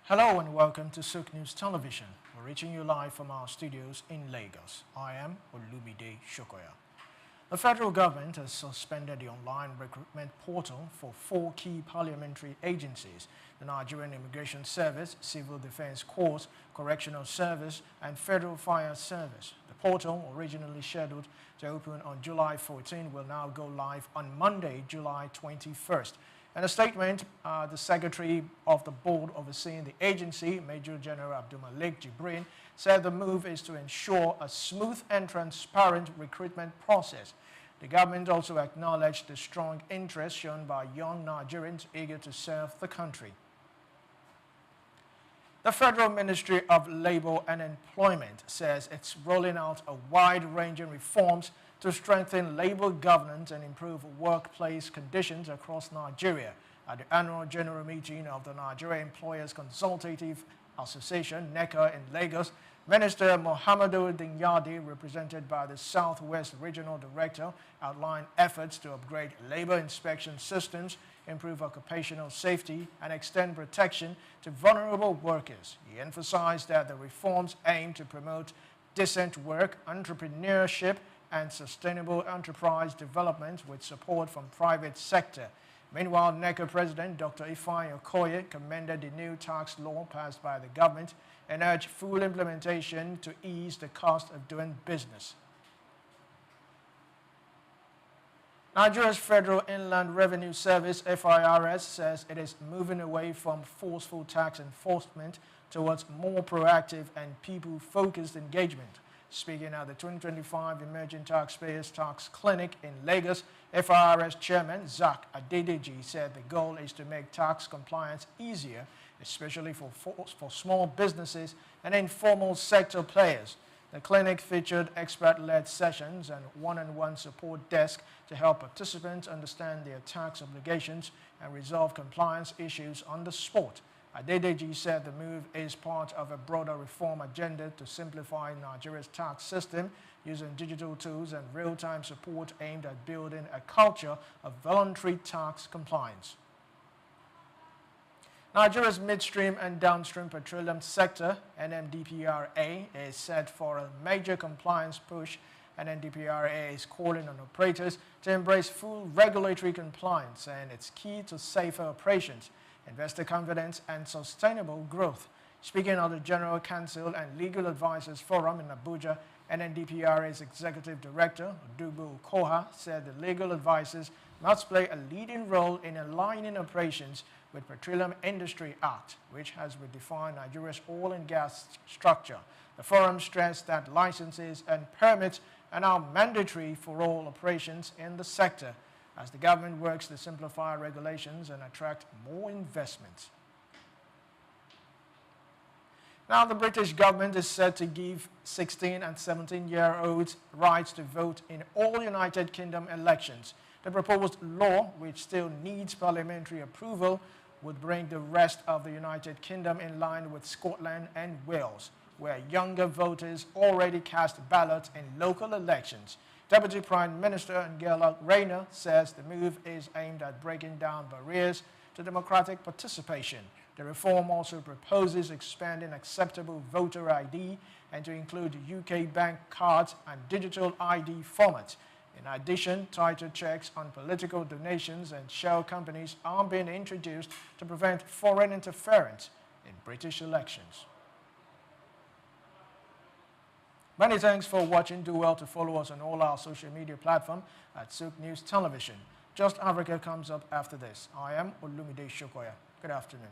Hello and welcome to Souqnews Television. We're reaching you live from our studios in Lagos. I am Olumide Shokoya. The federal government has suspended the online recruitment portal for 4 key parliamentary agencies: the Nigerian Immigration Service, Civil Defense Corps, Correctional Service, and Federal Fire Service. The portal, originally scheduled to open on July 14, will now go live on Monday, July 21st. In a statement, the Secretary of the Board overseeing the agency, Major General Abdulmalik Jibrin, said the move is to ensure a smooth and transparent recruitment process. The government also acknowledged the strong interest shown by young Nigerians eager to serve the country. The Federal Ministry of Labour and Employment says it's rolling out a wide-ranging reforms to strengthen labor governance and improve workplace conditions across Nigeria. At the annual general meeting of the Nigeria Employers Consultative Association, NECA, in Lagos, Minister Muhammadu Dinyadi, represented by the Southwest Regional Director, outlined efforts to upgrade labor inspection systems, improve occupational safety, and extend protection to vulnerable workers. He emphasized that the reforms aim to promote decent work, entrepreneurship, and sustainable enterprise development with support from private sector. Meanwhile, NECA President Dr. Ifeanyi Okoye commended the new tax law passed by the government and urged full implementation to ease the cost of doing business. Nigeria's Federal Inland Revenue Service, FIRS, says it is moving away from forceful tax enforcement towards more proactive and people-focused engagement. Speaking at the 2025 Emerging Taxpayers Tax Clinic in Lagos, FIRS Chairman Zach Adedeji said the goal is to make tax compliance easier, especially for small businesses and informal sector players. The clinic featured expert-led sessions and one-on-one support desk to help participants understand their tax obligations and resolve compliance issues on the spot. Adedeji said the move is part of a broader reform agenda to simplify Nigeria's tax system using digital tools and real-time support aimed at building a culture of voluntary tax compliance. Nigeria's midstream and downstream petroleum sector, NMDPRA, is set for a major compliance push. NMDPRA is calling on operators to embrace full regulatory compliance, and it's key to safer operations, investor confidence, and sustainable growth. Speaking at the General Counsel and Legal Advisors Forum in Abuja, NMDPRA's Executive Director, Odugbo Okoha, said the legal advisors must play a leading role in aligning operations with Petroleum Industry Act, which has redefined Nigeria's oil and gas structure. The forum stressed that licenses and permits are now mandatory for all operations in the sector, as the government works to simplify regulations and attract more investments. Now, the British government is set to give 16 and 17-year-olds rights to vote in all United Kingdom elections. The proposed law, which still needs parliamentary approval, would bring the rest of the United Kingdom in line with Scotland and Wales, where younger voters already cast ballots in local elections. Deputy Prime Minister Angela Rayner says the move is aimed at breaking down barriers to democratic participation. The reform also proposes expanding acceptable voter ID and to include UK bank cards and digital ID formats. In addition, tighter checks on political donations and shell companies are being introduced to prevent foreign interference in British elections. Many thanks for watching. Do well to follow us on all our social media platforms at Souqnews Television. Just Africa comes up after this. I am Olumide Shokoya. Good afternoon.